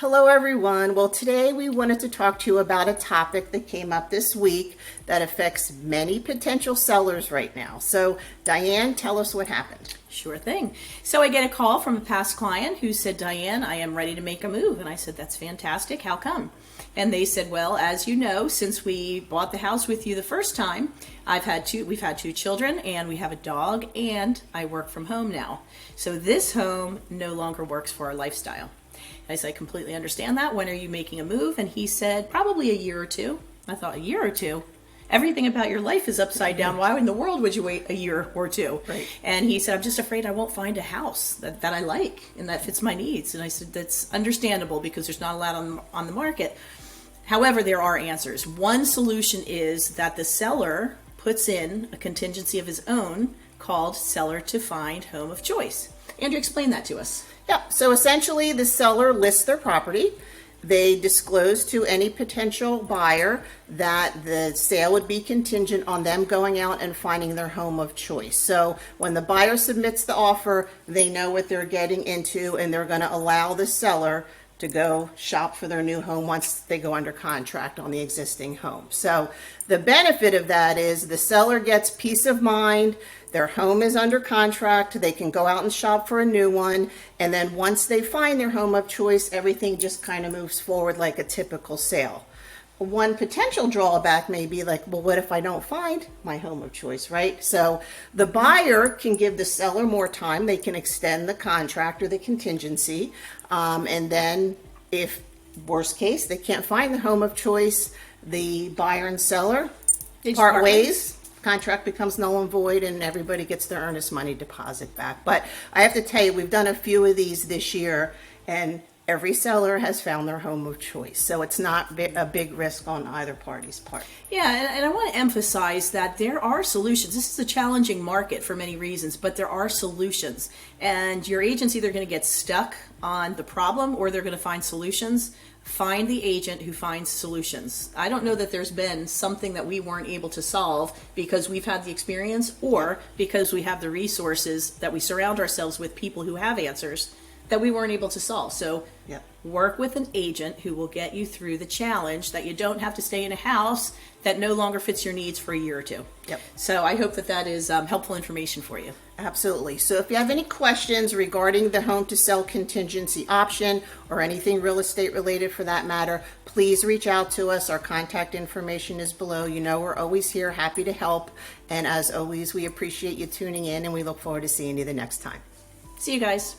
Hello everyone. Well, today we wanted to talk to you about a topic that came up this week that affects many potential sellers right now. So Diane, tell us what happened. Sure thing. So I get a call from a past client who said, Diane, I am ready to make a move. And I said, that's fantastic. How come? And they said, well, as you know, since we bought the house with you the first time, we've had two children and we have a dog and I work from home now. So this home no longer works for our lifestyle. I said, I completely understand that. When are you making a move? And he said, probably a year or two. I thought, a year or two? Everything about your life is upside down. Why in the world would you wait a year or two? Right. And he said, I'm just afraid I won't find a house that I like and that fits my needs. And I said, that's understandable because there's not a lot on the market. However, there are answers. One solution is that the seller puts in a contingency of his own called seller to find home of choice. Andrew, explain that to us. Yeah, so essentially the seller lists their property. They disclose to any potential buyer that the sale would be contingent on them going out and finding their home of choice. So when the buyer submits the offer, they know what they're getting into and they're going to allow the seller to go shop for their new home once they go under contract on the existing home. So the benefit of that is the seller gets peace of mind. Their home is under contract. They can go out and shop for a new one. And then once they find their home of choice, everything just kind of moves forward like a typical sale. One potential drawback may be like, well, what if I don't find my home of choice, right? So the buyer can give the seller more time. They can extend the contract or the contingency. And then if worst case, they can't find the home of choice, the buyer and seller part ways. Contract becomes null and void and everybody gets their earnest money deposit back. But I have to tell you, we've done a few of these this year and every seller has found their home of choice. So it's not a big risk on either party's part. Yeah, and I want to emphasize that there are solutions. This is a challenging market for many reasons, but there are solutions. And your agent's either going to get stuck on the problem or they're going to find solutions. Find the agent who finds solutions. I don't know that there's been something that we weren't able to solve because we've had the experience or because we have the resources that we surround ourselves with people who have answers that we weren't able to solve. So work with an agent who will get you through the challenge that you don't have to stay in a house that no longer fits your needs for a year or two. Yep. So I hope that is helpful information for you. Absolutely. So if you have any questions regarding the home to sell contingency option or anything real estate related for that matter, please reach out to us. Our contact information is below. You know, we're always here, happy to help. And as always, we appreciate you tuning in and we look forward to seeing you the next time. See you guys.